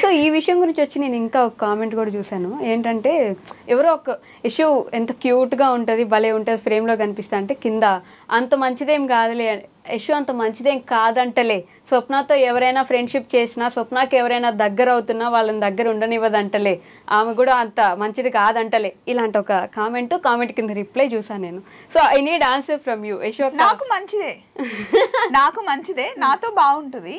So ఈ విషయం గురించి వచ్చి నేను ఇంకా ఒక కామెంట్ కూడా చూశాను. ఏంటంటే ఎవరో ఒక ఇష్యూ ఎంత క్యూట్గా ఉంటుంది, భలే ఉంటుంది, ఫ్రేమ్లో కనిపిస్తా అంటే కింద అంత మంచిదేం కాదులే, ఇష్యూ అంత మంచిదేం కాదంటలే, స్వప్నతో ఎవరైనా ఫ్రెండ్షిప్ చేసినా, స్వప్నకి ఎవరైనా దగ్గర అవుతున్నా వాళ్ళని దగ్గర ఉండనివ్వదంటలే, ఆమె కూడా అంత మంచిది కాదంటలే, ఇలాంటి ఒక కామెంట్ కింద రిప్లై చూసాను నేను. So I need answer from you. యశోక నాకు మంచిదే, నాతో బాగుంటుంది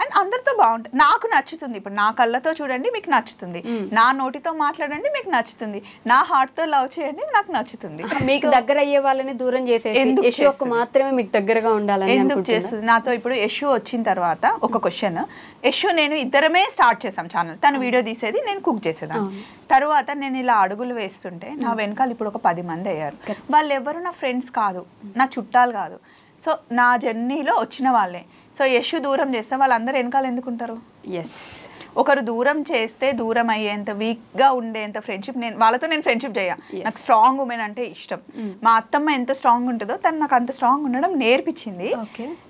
అండ్ అందరితో బాగుంటుంది, నాకు నచ్చుతుంది. ఇప్పుడు నా కళ్ళతో చూడండి మీకు నచ్చుతుంది, నా నోటితో మాట్లాడండి మీకు నచ్చుతుంది, నా హార్ట్తో లవ్ చేయండి నాకు నచ్చుతుంది. మీకు దగ్గర అయ్యే వాళ్ళని దూరం చేసేసి యశోక మాత్రమే మీకు దగ్గరగా ఉండాలని ఎందుకు చేస్తుంది? నాతో ఇప్పుడు యశు వచ్చిన తర్వాత ఒక క్వశ్చన్, యశు నేను ఇద్దరమే స్టార్ట్ చేసాం ఛానల్, తను వీడియో తీసేది, నేను కుక్ చేసేదాన్ని. తర్వాత నేను ఇలా అడుగులు వేస్తుంటే నా వెనకాల ఇప్పుడు ఒక 10 మంది అయ్యారు. వాళ్ళు ఎవరు నా ఫ్రెండ్స్ కాదు, నా చుట్టాలు కాదు, సో నా జర్నీలో వచ్చిన వాళ్ళే. సో యశు దూరం చేస్తే వాళ్ళందరూ వెనకాల ఎందుకుంటారు? ఒకరు దూరం చేస్తే దూరం అయ్యేంత వీక్గా ఉండేంత ఫ్రెండ్షిప్ వాళ్ళతో నేను ఫ్రెండ్షిప్ చేయ. నాకు స్ట్రాంగ్ ఉమెన్ అంటే ఇష్టం. మా అత్తమ్మ ఎంత స్ట్రాంగ్ ఉంటుందో తను నాకు అంత స్ట్రాంగ్ ఉండడం నేర్పించింది.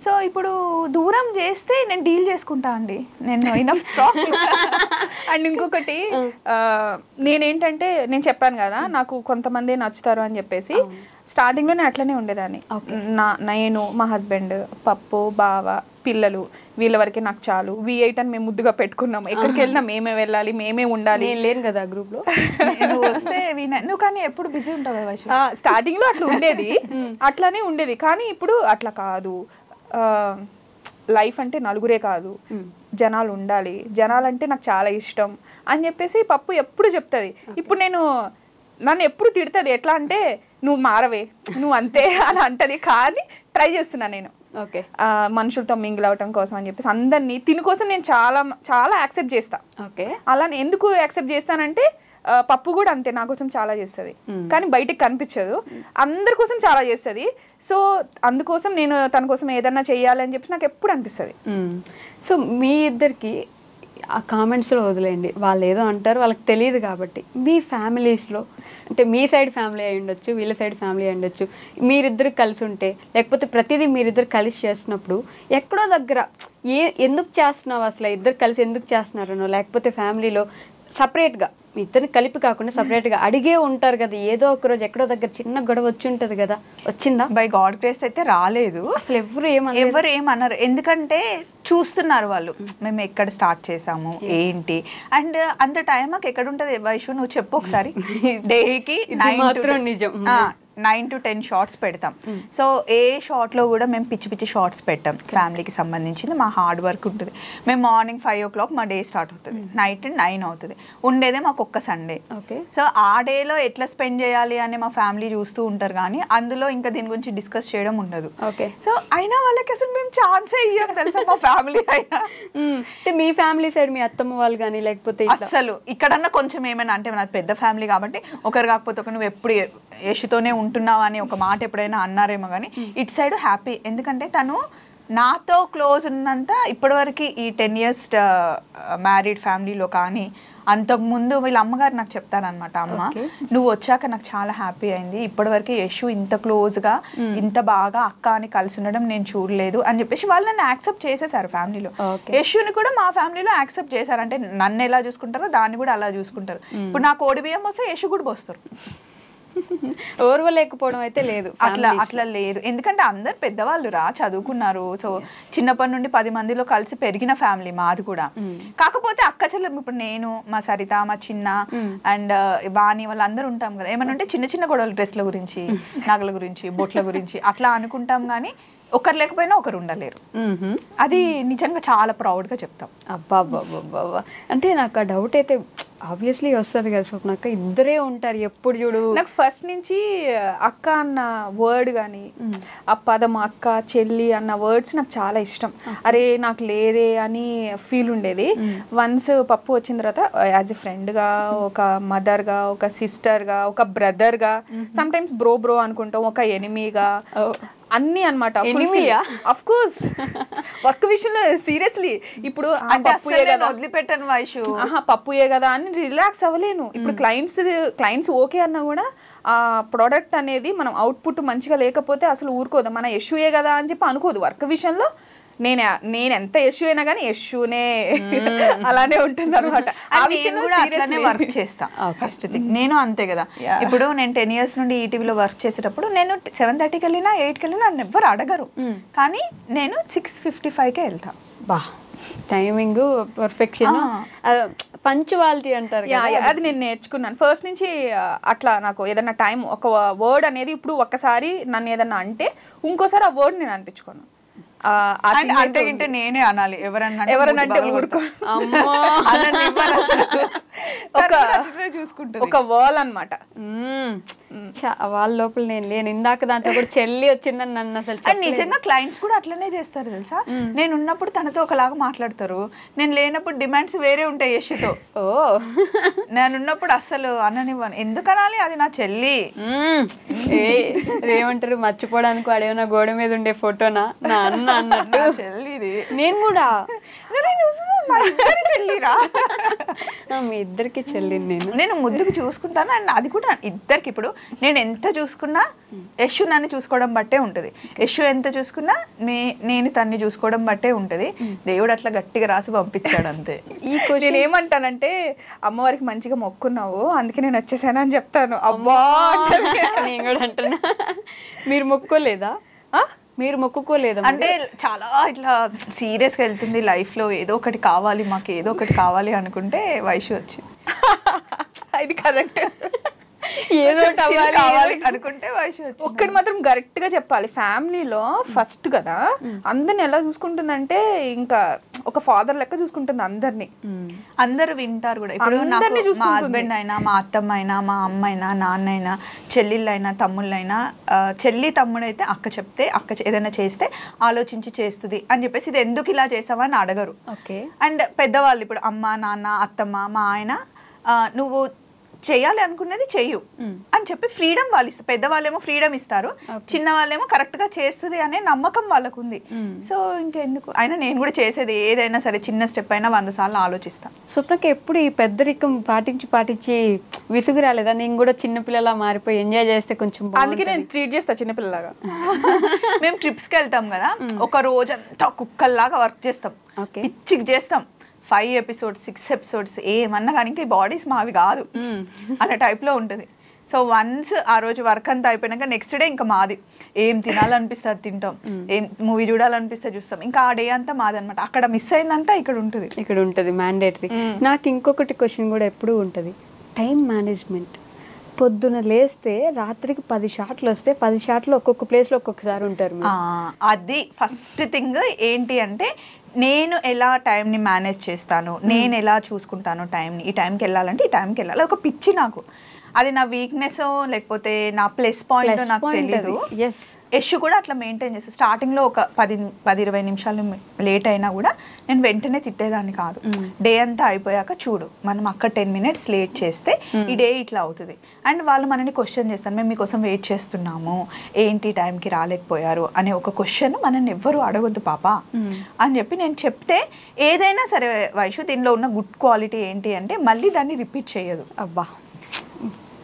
సో ఇప్పుడు దూరం చేస్తే నేను డీల్ చేసుకుంటా అండి, నేను ఇనఫ్ స్ట్రాంగ్. అండ్ ఇంకొకటి నేనేంటంటే నేను చెప్పాను కదా నాకు కొంతమంది నచ్చుతారు అని చెప్పేసి, స్టార్టింగ్లోనే అట్లనే ఉండేదాన్ని. నేను మా హస్బెండ్, పప్పు, బావ, పిల్లలు, వీళ్ళ వరకే నాకు చాలు, V8 అని మేము ముద్దుగా పెట్టుకున్నాం. ఎక్కడికి వెళ్ళినా మేమే వెళ్ళాలి, మేమే ఉండాలి. లేను కదా గ్రూప్ లో, వస్తే నువ్వు కానీ ఎప్పుడు బిజీ ఉంటావు కదా. స్టార్టింగ్ లో అట్లా ఉండేది, అట్లానే ఉండేది. కానీ ఇప్పుడు అట్లా కాదు. లైఫ్ అంటే నలుగురే కాదు, జనాలు ఉండాలి, జనాలంటే నాకు చాలా ఇష్టం అని చెప్పేసి పప్పు ఎప్పుడు చెప్తుంది. ఇప్పుడు నన్ను ఎప్పుడు తిడుతుంది, ఎట్లా అంటే నువ్వు మారవే, నువ్వు అంతే అని అంటది. కానీ ట్రై చేస్తున్నా నేను మనుషులతో మింగిల్ అవటం కోసం అని చెప్పేసి అందరినీ తిని కోసం నేను చాలా చాలా యాక్సెప్ట్ చేస్తా. అలా ఎందుకు యాక్సెప్ట్ చేస్తానంటే పప్పు కూడా అంతే, నా కోసం చాలా చేస్తుంది కానీ బయటికి కనిపించదు, అందరి కోసం చాలా చేస్తుంది. సో అందుకోసం నేను తన కోసం ఏదన్నా చెయ్యాలని చెప్పి నాకు ఎప్పుడు అనిపిస్తుంది. సో మీ ఇద్దరికి ఆ కామెంట్స్లో వదిలేయండి, వాళ్ళు ఏదో అంటారు, వాళ్ళకి తెలియదు కాబట్టి మీ ఫ్యామిలీస్లో అంటే మీ సైడ్ ఫ్యామిలీ అయి ఉండొచ్చు, వీళ్ళ సైడ్ ఫ్యామిలీ అయి ఉండొచ్చు, మీరిద్దరు కలిసి ఉంటే లేకపోతే ప్రతిదీ మీరిద్దరు కలిసి చేస్తున్నప్పుడు ఎక్కడో దగ్గర ఎందుకు చేస్తున్నావు అసలు, ఇద్దరు కలిసి ఎందుకు చేస్తున్నారనో, లేకపోతే ఫ్యామిలీలో సపరేట్గా మీ ఇద్దరిని కలిపి కాకుండా సపరేట్గా అడిగే ఉంటారు కదా, ఏదో ఒక రోజు ఎక్కడో దగ్గర చిన్న గొడవ వచ్చి ఉంటుంది కదా, వచ్చిందా? బై గాడ్ గ్రేస్ అయితే రాలేదు. అసలు ఎవరు ఏమన్నారు, ఎందుకంటే చూస్తున్నారు వాళ్ళు మేము ఎక్కడ స్టార్ట్ చేసాము ఏంటి. అండ్ అంత టైం మాకు ఎక్కడ ఉంటుంది వైషు, నువ్వు చెప్పు ఒకసారి. డేకి 9 to 10 షార్ట్స్ పెడతాం. సో ఏ షార్ట్లో కూడా మేము పిచ్చి షార్ట్స్ పెట్టాం. ఫ్యామిలీకి సంబంధించింది మా హార్డ్ వర్క్ ఉంటుంది. మేము మార్నింగ్ 5 o'clock మా డే స్టార్ట్ అవుతుంది, నైట్ 9 అవుతుంది. ఉండేదే మాకు ఒక్క సండే. సో ఆ డేలో ఎట్లా స్పెండ్ చేయాలి అని మా ఫ్యామిలీ చూస్తూ ఉంటారు, కానీ అందులో ఇంకా దీని గురించి డిస్కస్ చేయడం ఉండదు. సో అయినా వాళ్ళకి అసలు మేము ఛాన్సే ఇయ్యం తెలుసా మా ఫ్యామిలీ అయినా. మీ ఫ్యామిలీ సైడ్ మీ అత్తమ్మ వాళ్ళు కానీ లేకపోతే అసలు ఇక్కడన్నా కొంచెం ఏమైనా అంటే నాది పెద్ద ఫ్యామిలీ కాబట్టి ఒకరు కాకపోతే ఒక నువ్వు ఎప్పుడు యశుతోనే ఉంటున్నావు అని ఒక మాట ఎప్పుడైనా అన్నారేమో, కానీ ఇటు సైడ్ హ్యాపీ. ఎందుకంటే తను నాతో క్లోజ్ ఉన్నంత ఇప్పటివరకు ఈ 10 years మ్యారీడ్ ఫ్యామిలీలో కానీ అంతకుముందు వీళ్ళ అమ్మగారు నాకు చెప్తారనమాట, అమ్మ నువ్వు వచ్చాక నాకు చాలా హ్యాపీ అయింది, ఇప్పటివరకు యశు ఇంత క్లోజ్గా ఇంత బాగా అక్క అని కలిసి ఉండడం నేను చూడలేదు అని చెప్పేసి వాళ్ళు నన్ను యాక్సెప్ట్ చేసేసారు ఫ్యామిలీలో. యశుని కూడా మా ఫ్యామిలీలో యాక్సెప్ట్ చేశారు, అంటే నన్ను ఎలా చూసుకుంటారో దాన్ని కూడా అలా చూసుకుంటారు. ఇప్పుడు నాకు కోడి బియ్యం వస్తే యశు కూడా పోస్తారు, ఓర్వలేకపోవడం అయితే లేదు, అట్లా లేదు. ఎందుకంటే అందరు పెద్దవాళ్ళు చదువుకున్నారు. సో చిన్నప్పటి నుండి 10 మందిలో కలిసి పెరిగిన ఫ్యామిలీ మాది కూడా. కాకపోతే అక్క చెల్లెమ్మ ఇప్పుడు నేను, మా సరిత, మా చిన్న అండ్ వాణి వాళ్ళందరూ ఉంటాం కదా, ఏమన్నా ఉంటే చిన్న చిన్న గొడవలు డ్రెస్ల గురించి, నగల గురించి, బొట్ల గురించి అట్లా అనుకుంటాం, కానీ ఒకరు లేకపోయినా ఒకరు ఉండలేరు. అది నిజంగా చాలా ప్రౌడ్గా చెప్తాం. అబ్బా అంటే నాకు ఆ డౌట్ అయితే ఆబ్వియస్లీ వస్తుంది కదా స్వప్నక్క, ఇద్దరే ఉంటారు ఎప్పుడు చూడు. నాకు ఫస్ట్ నుంచి అక్క అన్న వర్డ్ కానీ ఆ పదం అక్క చెల్లి అన్న వర్డ్స్ నాకు చాలా ఇష్టం. అరే నాకు లేరే అని ఫీల్ ఉండేది. వన్స్ పప్పు వచ్చిన తర్వాత యాజ్ ఎ ఫ్రెండ్గా, ఒక మదర్గా, ఒక సిస్టర్గా, ఒక బ్రదర్గా, సమ్ టైమ్స్ బ్రో అనుకుంటాం, ఒక ఎనిమీగా, అన్ని అనమాట. అఫ్ కోర్స్ వర్క్ విషయంలో సీరియస్లీ ఇప్పుడు వదిలిపెట్టాను వైషు, పప్పుయే కదా అని రిలాక్స్ అవ్వలేను. ఇప్పుడు క్లయింట్స్ ఓకే అన్నా కూడా ఆ ప్రోడక్ట్ అనేది మనం అవుట్పుట్ మంచిగా లేకపోతే అసలు ఊరుకోదు. మన ఇష్యూయే కదా అని చెప్పి అనుకోదు. వర్క్ విషయంలో నేను ఎంత యశు అయినా కానీ యశునే అలానే ఉంటుంది అనమాట. ఆ విషయంలో కూడా అట్లానే వర్క్ చేస్తా. ఫస్ట్ థింగ్ నేను అంతే కదా. ఇప్పుడు నేను 10 years నుండి ఈటీవీలో వర్క్ చేసేటప్పుడు నేను 7:30కి వెళ్ళినా 8కి వెళ్ళినా నన్ను ఎవ్వరు అడగరు, కానీ నేను 6:55కే వెళ్తా. బా టైమింగ్ పర్ఫెక్షన్, పంచువాలిటీ అంటారు. అది నేను నేర్చుకున్నాను ఫస్ట్ నుంచి. అట్లా నాకు ఏదన్నా టైం ఒక వర్డ్ అనేది ఇప్పుడు ఒక్కసారి నన్ను ఏదన్నా అంటే ఇంకోసారి ఆ వర్డ్ నేను అనిపించుకోను. అంటే గింటే నేనే అనాలి, ఎవరన్నా చూసుకుంటుంది ఒక వాల్ అనమాట. వాళ్ళ లోపల నేను లేను. ఇందాక దాంట్లో కూడా చెల్లి వచ్చిందని నన్ను అసలు నిజంగా క్లయింట్స్ కూడా అట్లనే చేస్తారు తెలుసా. నేను ఉన్నప్పుడు తనతో ఒకలాగా మాట్లాడతారు, నేను లేనప్పుడు డిమాండ్స్ వేరే ఉంటాయి యశుతో. ఓ నేను ఉన్నప్పుడు అస్సలు అననివ్వను, ఎందుకు అనాలి, అది నా చెల్లి. ఏమంటారు, మర్చిపోవడానికి వాడేమన్నా గోడ మీద ఉండే ఫోటోనా నా అన్న అన్నట్టు చెల్లిది. నేను కూడా చెల్లిరా, మీ ఇద్దరికి చెల్లిని నేను ముద్దుకు చూసుకుంటాను. అండ్ అది కూడా ఇద్దరికి. ఇప్పుడు నేను ఎంత చూసుకున్నా యశు నన్ను చూసుకోవడం బట్టే ఉంటది, యశు ఎంత చూసుకున్నా నేను తన్ని చూసుకోవడం బట్టే ఉంటది. దేవుడు అట్లా గట్టిగా రాసి పంపించాడు అంతే. ఈ నేను ఏమంటానంటే అమ్మవారికి మంచిగా మొక్కున్నావు అందుకే నేను వచ్చేసాను అని చెప్తాను. అబ్బా నేను కూడా అంటున్నా. మీరు మొక్కోలేదా? మీరు మొక్కుకోలేదు అంటే చాలా ఇట్లా సీరియస్గా వెళ్తుంది లైఫ్ లో, ఏదో ఒకటి కావాలి మాకు, ఏదో ఒకటి కావాలి అనుకుంటే వైషు వచ్చి ఇది కరెక్ట్, ఏదో కావాలి అనుకుంటే వైషు వచ్చి. ఒక్కటి మాత్రం కరెక్ట్ గా చెప్పాలి, ఫ్యామిలీలో ఫస్ట్ కదా అందరిని ఎలా చూసుకుంటుందంటే ఇంకా ఒక ఫాదర్ లెక్క చూసుకుంటుంది అందరినీ. అందరు వింటారు కూడా. ఇప్పుడు నాకు మా హస్బెండ్ అయినా, మా అత్తమ్మ అయినా, మా అమ్మ అయినా, నాన్న అయినా, చెల్లెళ్ళైనా, తమ్ముళ్ళైనా, చెల్లి తమ్ముడైతే అక్క చెప్తే, అక్క ఏదైనా చేస్తే ఆలోచించి చేస్తుంది అని చెప్పేసి ఇది ఎందుకు ఇలా చేసావా అని అడగరు. అండ్ పెద్దవాళ్ళు ఇప్పుడు అమ్మ, నాన్న, అత్తమ్మ, మా ఆయన నువ్వు చేయాలి అనుకున్నది చెయ్యు అని చెప్పి ఫ్రీడమ్ వాళ్ళు ఇస్తారు. పెద్దవాళ్ళేమో ఫ్రీడమ్ ఇస్తారు, చిన్న వాళ్ళేమో కరెక్ట్ గా చేస్తుంది అనే నమ్మకం వాళ్ళకు ఉంది. సో ఇంకెందుకు అయినా నేను కూడా చేసేది ఏదైనా సరే చిన్న స్టెప్ అయినా 100 సార్లు ఆలోచిస్తాను. స్వప్నకి ఎప్పుడు ఈ పెద్దరికం పాటించి విసుగు రాలేదా? నేను కూడా చిన్నపిల్లలా మారిపోయి ఎంజాయ్ చేస్తే కొంచెం, అందుకే నేను ట్రీట్ చేస్తా చిన్నపిల్లలాగా. మేము ట్రిప్స్కి వెళ్తాం కదా, ఒక రోజంతా కుక్కల్లాగా వర్క్ చేస్తాం, పిచ్చికి చేస్తాం. 5 episodes 6 episodes ఏమన్నా కానీ ఇంకా ఈ బాడీస్ మావి కాదు అనే టైప్లో ఉంటుంది. సో వన్స్ ఆ రోజు వర్క్ అంతా అయిపోయినాక నెక్స్ట్ డే ఇంకా మాది, ఏం తినాలనిపిస్తే అది తింటాం, ఏం మూవీ చూడాలనిపిస్తే చూస్తాం. ఇంకా ఆ డే అంతా మాది అనమాట. అక్కడ మిస్ అయిందంతా ఇక్కడ ఉంటుంది మ్యాండేటరీ. నాకు ఇంకొకటి క్వశ్చన్ కూడా ఎప్పుడు ఉంటుంది, టైం మేనేజ్మెంట్. పొద్దున లేస్తే రాత్రికి 10 షాట్లు వస్తే 10 షాట్లు ఒక్కొక్క ప్లేస్లో ఒక్కొక్కసారి ఉంటారు. అది ఫస్ట్ థింగ్ ఏంటి అంటే నేను ఎలా టైంని మేనేజ్ చేస్తాను, నేను ఎలా చూసుకుంటాను టైంని. ఈ టైంకి వెళ్ళాలంటే ఈ టైంకి వెళ్ళాలి, ఒక పిచ్చి నాకు. అది నా వీక్నెస్ లేకపోతే నా ప్లస్ పాయింట్ నాకు తెలియదు. యశ్ కూడా అట్లా మెయింటైన్ చేస్తాను. స్టార్టింగ్లో ఒక 10-20 నిమిషాలు లేట్ అయినా కూడా నేను వెంటనే తిట్టేదాన్ని కాదు. డే అంతా అయిపోయాక చూడు మనం అక్కడ 10 minutes లేట్ చేస్తే ఈ డే ఇట్లా అవుతుంది. అండ్ వాళ్ళు మనని క్వశ్చన్ చేస్తాను, మేము మీకోసం వెయిట్ చేస్తున్నాము, ఏంటి టైంకి రాలేకపోయారు అనే ఒక క్వశ్చన్ మనల్ని ఎవ్వరు అడగొద్దు పాప అని చెప్పి నేను చెప్తే, ఏదైనా సరే వైషు దీనిలో ఉన్న గుడ్ క్వాలిటీ ఏంటి అంటే మళ్ళీ దాన్ని రిపీట్ చేయదు. అబ్బా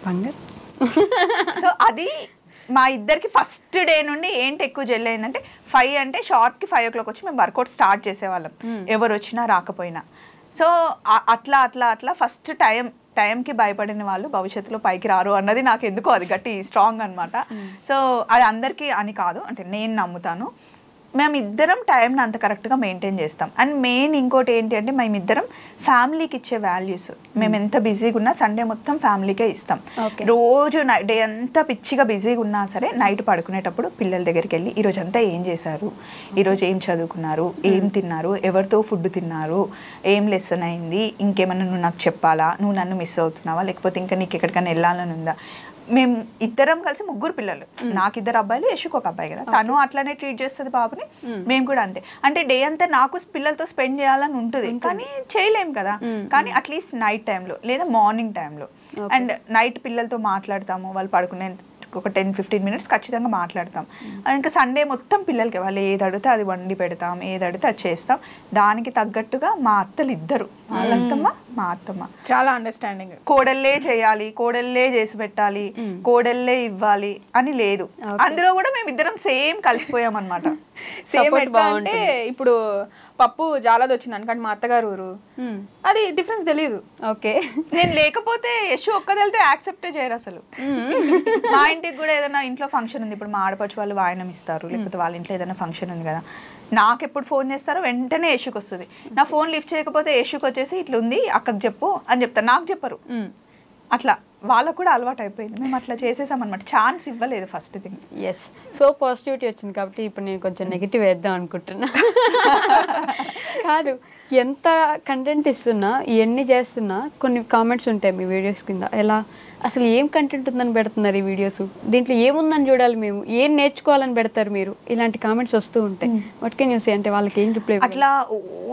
బంగారు. సో అది మా ఇద్దరికి ఫస్ట్ డే నుండి ఏంటి ఎక్కువ జెల్ అయిందంటే 5 అంటే షార్ట్కి 5 o'clock వచ్చి మేము వర్కౌట్ స్టార్ట్ చేసేవాళ్ళం, ఎవరు వచ్చినా రాకపోయినా. సో అట్లా ఫస్ట్ టైంకి భయపడిన వాళ్ళు భవిష్యత్తులో పైకి రారు అన్నది నాకు ఎందుకో అది గట్టి స్ట్రాంగ్ అనమాట. సో అది అందరికీ అని కాదు, అంటే నేను నమ్ముతాను. మేము ఇద్దరం టైంని అంత కరెక్ట్గా మెయింటైన్ చేస్తాం. అండ్ మెయిన్ ఇంకోటి ఏంటి అంటే మేమిద్దరం ఫ్యామిలీకి ఇచ్చే వాల్యూస్. మేము ఎంత బిజీగా ఉన్నా సండే మొత్తం ఫ్యామిలీకే ఇస్తాం. రోజు డే అంతా పిచ్చిగా బిజీగా ఉన్నా సరే నైట్ పడుకునేటప్పుడు పిల్లల దగ్గరికి వెళ్ళి ఈరోజు అంతా ఏం చేశారు, ఈరోజు ఏం చదువుకున్నారు, ఏం తిన్నారు, ఎవరితో ఫుడ్ తిన్నారు, ఏం లెసన్ అయింది, ఇంకేమన్నా నువ్వు నాకు చెప్పాలా, నువ్వు నన్ను మిస్ అవుతున్నావా, లేకపోతే ఇంకా నీకు ఎక్కడికైనా వెళ్ళాలని ఉందా. మేము ఇద్దరం కలిసి 3 పిల్లలు, నాకు 2 అబ్బాయిలు, యశుకు 1 అబ్బాయి కదా, తను అట్లానే ట్రీట్ చేస్తుంది బాబుని, మేము కూడా అంతే. అంటే డే అంతా నాకు పిల్లలతో స్పెండ్ చేయాలని ఉంటుంది కానీ చేయలేం కదా. కానీ అట్లీస్ట్ నైట్ టైంలో లేదా మార్నింగ్ టైంలో అండ్ నైట్ పిల్లలతో మాట్లాడతాము, వాళ్ళు పడుకునే ఒక 10-15 minutes ఖచ్చితంగా మాట్లాడతాం. ఇంకా సండే మొత్తం పిల్లలకి వాళ్ళు ఏది అడిగితే అది వండి పెడతాం, ఏది అడిగితే అది చేస్తాం. దానికి తగ్గట్టుగా మా అత్తలు ఇద్దరు, వాళ్ళంతమ్మ మా అత్తమ్మ చాలా అండర్స్టాండింగ్. కోడళ్ళే చేయాలి, కోడళ్ళే చేసి పెట్టాలి, కోడళ్ళే ఇవ్వాలి అని లేదు. అందులో కూడా మేము ఇద్దరం సేమ్ కలిసిపోయాం అనమాట. సేమ్ Support ఎట్లా అంటే ఇప్పుడు పప్పు జాలది వచ్చింది అనుకోండి మా అత్తగారు ఊరు, అది డిఫరెన్స్ తెలియదు. ఓకే. నేను లేకపోతే యశు ఒక్కదెళ్తే యాక్సెప్టే చేయరు అసలు. మా ఇంటికి కూడా ఏదైనా ఇంట్లో ఫంక్షన్ ఉంది, ఇప్పుడు మా ఆడపడుచు వాళ్ళు వాయనం ఇస్తారు, లేకపోతే వాళ్ళ ఇంట్లో ఏదైనా ఫంక్షన్ ఉంది కదా, నాకు ఎప్పుడు ఫోన్ చేస్తారో వెంటనే యశుకి వస్తుంది. నా ఫోన్ లిఫ్ట్ చేయకపోతే యశుకి వచ్చేసి ఇట్లా ఉంది అక్కకి చెప్పు అని చెప్తారు, నాకు చెప్పరు. అట్లా వాళ్ళకు కూడా అలవాటు అయిపోయింది. మేము అట్లా చేసేసాం అనమాట, ఛాన్స్ ఇవ్వలేదు first thing. Yes, so positivity వచ్చింది కాబట్టి ఇప్పుడు నేను కొంచెం నెగిటివ్ వేద్దాం అనుకుంటున్నా. కాదు, ఎంత కంటెంట్ ఇస్తున్నా ఇవన్నీ చేస్తున్నా కొన్ని కామెంట్స్ ఉంటాయి మీ వీడియోస్ కింద, ఎలా అసలు ఏం కంటెంట్ ఉందని పెడుతున్నారు ఈ వీడియోస్, దీంట్లో ఏముందని చూడాలి మేము, ఏం నేర్చుకోవాలని పెడతారు మీరు, ఇలాంటి కామెంట్స్ వస్తూ ఉంటాయి. వాట్ కెన్ యూ సే, అంటే వాళ్ళకి ఏం రిప్లై? అట్లా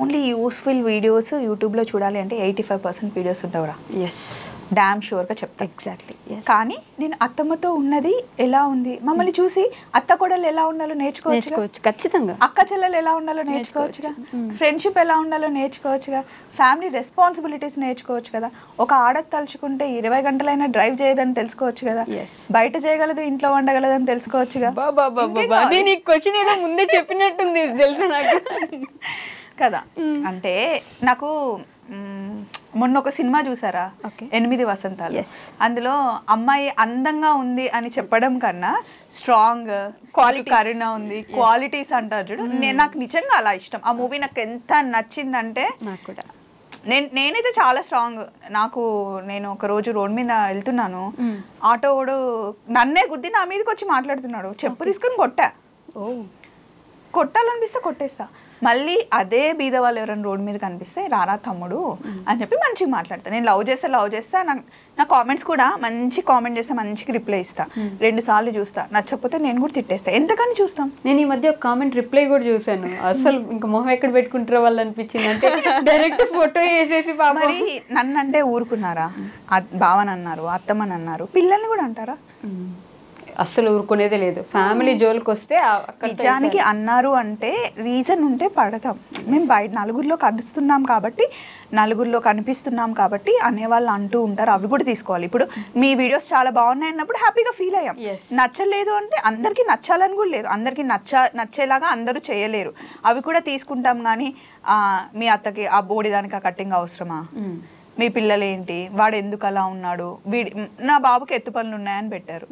ఓన్లీ యూస్ఫుల్ వీడియోస్ యూట్యూబ్లో చూడాలి అంటే 85% వీడియోస్ ఉంటావురా. ఎస్, డామ్ షూర్గా చెప్తా. ఎగ్జాక్ట్లీ. కానీ నేను అత్తమ్మతో ఉన్నది ఎలా ఉంది, మమ్మల్ని చూసి అత్త కోడలు ఎలా ఉండాలో నేర్చుకోవచ్చు, ఖచ్చితంగా. అక్క చెల్లెలు ఎలా ఉండాలో నేర్చుకోవచ్చుగా, ఫ్రెండ్షిప్ ఎలా ఉండాలో నేర్చుకోవచ్చుగా, ఫ్యామిలీ రెస్పాన్సిబిలిటీస్ నేర్చుకోవచ్చు కదా. ఒక ఆడది తలుచుకుంటే 20 గంటలైనా డ్రైవ్ చేయదని తెలుసుకోవచ్చు కదా, బయట చేయగలదు ఇంట్లో వండగలదని తెలుసుకోవచ్చుగా. నేను ఈ క్వశ్చన్ ఏదో ముందే చెప్పినట్టుంది తెలుసా నాకు కదా. అంటే నాకు మొన్న ఒక సినిమా చూసారా, 8 వసంతాలు, అందులో అమ్మాయి అందంగా ఉంది అని చెప్పడం కన్నా స్ట్రాంగ్ కరుణ ఉంది, క్వాలిటీస్ అంటారు చూడు, నాకు నిజంగా అలా ఇష్టం ఆ మూవీ. నాకు ఎంత నచ్చిందంటే, నాకు కూడా నేనైతే చాలా స్ట్రాంగ్. నేను ఒక రోజు రోడ్ మీద వెళ్తున్నాను, ఆటో వాడు నన్నే గుద్ది నా మీదకి వచ్చి మాట్లాడుతున్నాడు, చెప్పు తీసుకుని కొట్టాలనిపిస్తే కొట్టేస్తా. మళ్ళీ అదే బీద వాళ్ళు ఎవరైనా రోడ్ మీద కనిపిస్తే రారా తమ్ముడు అని చెప్పి మంచిగా మాట్లాడతా. నేను లవ్ చేస్తా, నా కామెంట్స్ కూడా మంచి కామెంట్ చేస్తే మంచిగా రిప్లై ఇస్తా, 2 సార్లు చూస్తా, నచ్చకపోతే నేను కూడా తిట్టేస్తా. ఎంతకని చూస్తాం. నేను ఈ మధ్య ఒక కామెంట్ రిప్లై కూడా చూసాను, అసలు ఇంకా మొహం ఎక్కడ పెట్టుకుంటారో వాళ్ళు అనిపించింది, అంటే డైరెక్ట్ ఫోటో వేసేసి. మరి నన్ను అంటే ఊరుకున్నారా, బావని అన్నారు, అత్తమ్మని అన్నారు, పిల్లల్ని కూడా అంటారా? అస్సలు ఊరుకునేదే లేదు. ఫ్యామిలీ జోలికి వస్తే నిజానికి అన్నారు అంటే రీజన్ ఉంటే పడతాం. మేము బయట నలుగురిలో కనిపిస్తున్నాం కాబట్టి అనేవాళ్ళు అంటూ ఉంటారు, అవి కూడా తీసుకోవాలి. ఇప్పుడు మీ వీడియోస్ చాలా బాగున్నాయి అన్నప్పుడు హ్యాపీగా ఫీల్ అయ్యాం. నచ్చలేదు అంటే అందరికీ నచ్చాలని కూడా లేదు, అందరికీ నచ్చేలాగా అందరూ చేయలేరు, అవి కూడా తీసుకుంటాం. కానీ మీ అత్తకి ఆ బోడిదానికి ఆ కట్టింగ్ అవసరమా, మీ పిల్లలు ఏంటి, వాడు ఎందుకు అలా ఉన్నాడు, నా బాబుకి ఎత్తు పనులు ఉన్నాయని పెట్టారు.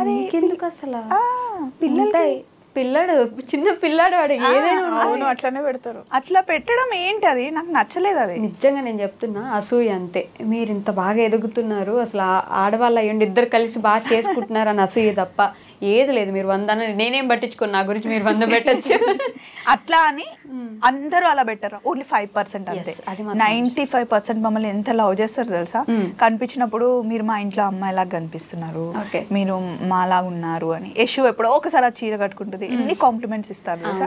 అది ఎందుకు అసలు పిల్లాడు, చిన్న పిల్లాడు, వాడు ఏదైనా అట్లనే పెడతారు. అట్లా పెట్టడం ఏంటి, అది నాకు నచ్చలేదు. అది నిజంగా నేను చెప్తున్నా, అసూయ అంతే. మీరు ఇంత బాగా ఎదుగుతున్నారు, అసలు ఆడవాళ్ళు అయ్యండి, ఇద్దరు కలిసి బాగా చేసుకుంటున్నారు అని అసూయ తప్ప ఏది లేదు. మీరు 100 నేనేం పట్టించుకోను, నా గురించి మీరు 100 పెట్టచ్చు. అట్లా అని అందరూ అలా పెట్టారు, ఓన్లీ 5% అంతే. 95% మమ్మల్ని ఎంత లవ్ చేస్తారు తెలుసా. కనిపించినప్పుడు మీరు మా ఇంట్లో అమ్మాయిలాగా కనిపిస్తున్నారు, మీరు మాలాగా ఉన్నారు అని. యశు ఎప్పుడో ఒకసారి ఆ చీర కట్టుకుంటుంది, ఎన్ని కాంప్లిమెంట్స్ ఇస్తారు తెలుసా,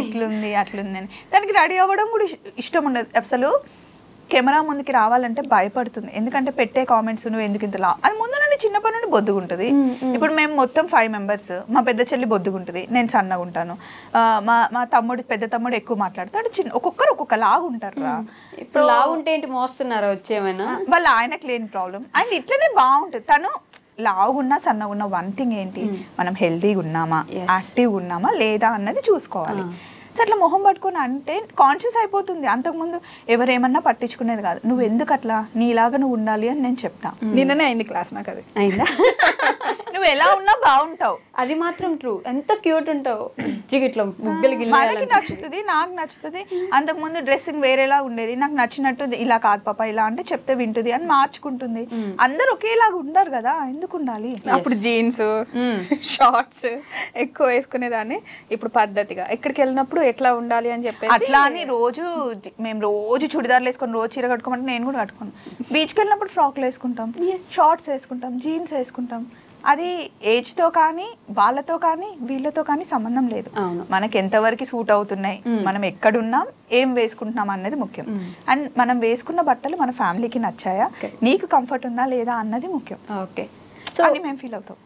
ఇట్లుంది అట్లుంది అని. దానికి రెడీ అవ్వడం కూడా ఇష్టం ఉండదు అసలు. కెమెరా ముందుకి రావాలంటే భయపడుతుంది, ఎందుకంటే పెట్టే కామెంట్స్ నువ్వు ఎందుకు ఇంత అది ముందు నుండి చిన్నప్పటి నుండి బొద్దుగుంటుంది. ఇప్పుడు మేము మొత్తం 5 మెంబర్స్, మా పెద్ద చెల్లి బొద్దుగుంటుంది, నేను సన్నగా ఉంటాను, మా పెద్ద తమ్ముడు ఎక్కువ మాట్లాడతాడు, ఒక్కొక్కరు ఒక్కొక్క లాగా ఉంటారు. సో లాగా ఉంటే ఏంటి, మోస్తున్నారా వచ్చేమైనా, వాళ్ళు ఆయనకు లేని ప్రాబ్లం, ఆయన ఇట్లనే బాగుంటుంది. తను లావుగున్నా సన్నగున్నా వన్ థింగ్ ఏంటి, మనం హెల్తీగా ఉన్నామా, యాక్టివ్గా ఉన్నామా లేదా అన్నది చూసుకోవాలి. సో అట్లా మొహం పట్టుకొని అంటే కాన్షియస్ అయిపోతుంది. అంతకుముందు ఎవరేమన్నా పట్టించుకునేది కాదు. నువ్వు ఎందుకు అట్లా, నీలాగా నువ్వు ఉండాలి అని నేను చెప్తా. నిన్ననే అయింది క్లాస్, నాకు అది అయిందా. నువ్వు ఎలా ఉన్నా బాగుంటావు, అది మాత్రం ట్రూ. ఎంత క్యూట్ ఉంటావు, ఇట్లా మనకి నచ్చుతుంది, నాకు నచ్చుతుంది. అంతకుముందు డ్రెస్సింగ్ వేరేలా ఉండేది, నాకు నచ్చినట్టు ఇలా కాదు పాప ఇలా అంటే చెప్తే వింటుంది అని మార్చుకుంటుంది. అందరు ఒకేలాగా ఉండరు కదా, ఎందుకు ఉండాలి. అప్పుడు జీన్స్ షార్ట్స్ ఎక్కువ వేసుకునేదాన్ని, ఇప్పుడు పద్ధతిగా ఎక్కడికి వెళ్ళినప్పుడు ఎట్లా ఉండాలి అని చెప్పి అట్లా అని మేము రోజు చుడిదార్లు వేసుకొని రోజు చీర కట్టుకోమంటే నేను కూడా కట్టుకోను. బీచ్కి వెళ్ళినప్పుడు ఫ్రాక్లు వేసుకుంటాం, షార్ట్స్ వేసుకుంటాం, జీన్స్ వేసుకుంటాం. అది ఏజ్తో కానీ వాళ్ళతో కానీ వీళ్ళతో కానీ సంబంధం లేదు. మనకి ఎంతవరకు సూట్ అవుతున్నాయి, మనం ఎక్కడున్నాం, ఏం వేసుకుంటున్నాం అన్నది ముఖ్యం. అండ్ మనం వేసుకున్న బట్టలు మన ఫ్యామిలీకి నచ్చాయా, నీకు కంఫర్ట్ ఉందా లేదా అన్నది ముఖ్యం. ఓకే, అని మేము ఫీల్ అవుతాం.